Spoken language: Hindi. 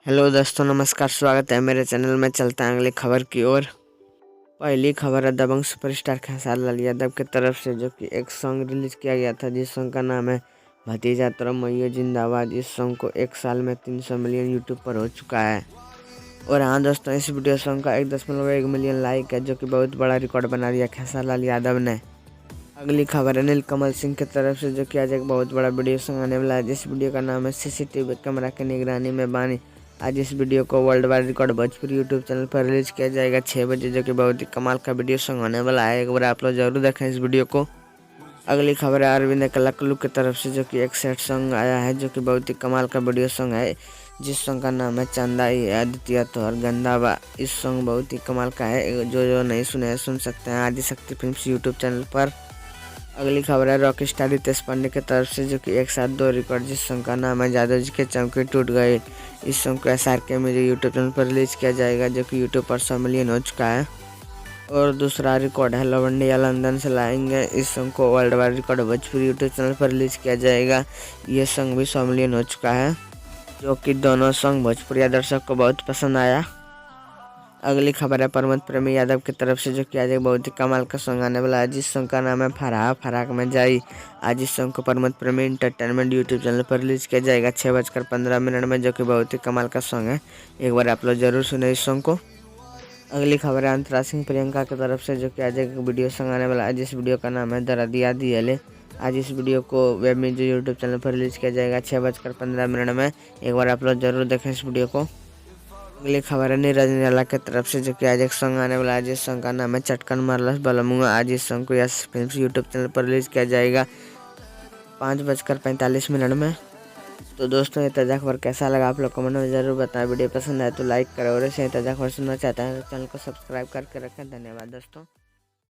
हेलो दोस्तों, नमस्कार। स्वागत है मेरे चैनल में। चलते हैं अगली खबर की ओर। पहली खबर है दबंग सुपरस्टार खेसारी लाल यादव की तरफ से, जो कि एक सॉन्ग रिलीज किया गया था जिस सॉन्ग का नाम है भतीजा तेरा मैया जिंदाबाद। इस सॉन्ग को 1 साल में 300 मिलियन यूट्यूब पर हो चुका है। और हाँ दोस्तों, इस वीडियो सॉन्ग का 1.1 मिलियन लाइक है, जो कि बहुत बड़ा रिकॉर्ड बना दिया खेसारी लाल यादव ने। अगली खबर है नीलकमल सिंह की तरफ से, जो कि आज एक बहुत बड़ा वीडियो सॉन्ग आने वाला है जिस वीडियो का नाम है सीसीटीवी कैमरा की निगरानी में बानी। आज इस वीडियो को world wide record Bhojpuri YouTube channel पर रिलीज किया जाएगा 6 बजे, जो कि बहुत ही कमाल का वीडियो सॉन्ग होने वाला है। एक बार आप लोग जरूर देखें इस वीडियो को। अगली खबर है अरविंद कलाकलू की तरफ से, जो कि एक सेट सॉन्ग आया है, जो कि बहुत ही कमाल का वीडियो सॉन्ग है जिस सॉन्ग का नाम है चंदा ही आदित्य तो और गंदाबा। इस सॉन्ग बहुत ही कमाल का है, जो नहीं सुने हैं सुन सकते हैं आदिशक्ति फिल्म्स यूट्यूब चैनल पर। अगली खबर है रॉक स्टार रितेश पांडे की तरफ से, जो कि एक साथ 2 रिकॉर्ड जिस सॉन्ग का नाम है जादव जी के चमके टूट गए। इस सॉन्ग को SRK म्यूजिक यूट्यूब चैनल पर रिलीज किया जाएगा, जो कि यूट्यूब पर 100 मिलियन हो चुका है। और दूसरा रिकॉर्ड है लवंडिया लंदन से लाएंगे। इस सॉन्ग को world wide record Bhojpuri YouTube channel पर रिलीज किया जाएगा। ये सॉन्ग भी 100 मिलियन हो चुका है, जो कि दोनों सॉन्ग भोजपुरी दर्शक को बहुत पसंद आया। अगली खबर है प्रमोद प्रेमी यादव की तरफ से, जो कि आज एक बहुत ही कमाल का सॉन्ग आने वाला है जिस सॉन्ग का नाम है फराह फराक में जाई। आज इस सॉन्ग को प्रमोद प्रेमी इंटरटेनमेंट यूट्यूब चैनल पर रिलीज किया जाएगा 6:15 में, जो कि बहुत ही कमाल का सॉन्ग है। एक बार आप लोग जरूर सुने इस सॉन्ग को। अगली खबर है अंतरा सिंह प्रियंका की तरफ से, जो कि आज एक वीडियो सॉन्ग आने वाला है जिस वीडियो का नाम है दरदिया दियले। आज इस वीडियो को वेब म्यूजिक यूट्यूब चैनल पर रिलीज किया जाएगा 6:15 में। एक बार आप लोग जरूर देखें इस वीडियो को। अगली खबर है नीरज निराला की तरफ से, जो कि आज एक सॉन्ग आने वाला है जिस सॉन्ग का नाम है चटकन मारलस बलमुआ। आज इस सॉन्ग को यस फिल्म्स यूट्यूब चैनल पर रिलीज किया जाएगा 5:45 में। तो दोस्तों, ये ताज़ा खबर कैसा लगा आप लोग कमेंट में जरूर बताएं। वीडियो पसंद आए तो लाइक करें और ऐसे ताज़ा खबर सुनना चाहते हैं तो चैनल को सब्सक्राइब करके रखें। धन्यवाद दोस्तों।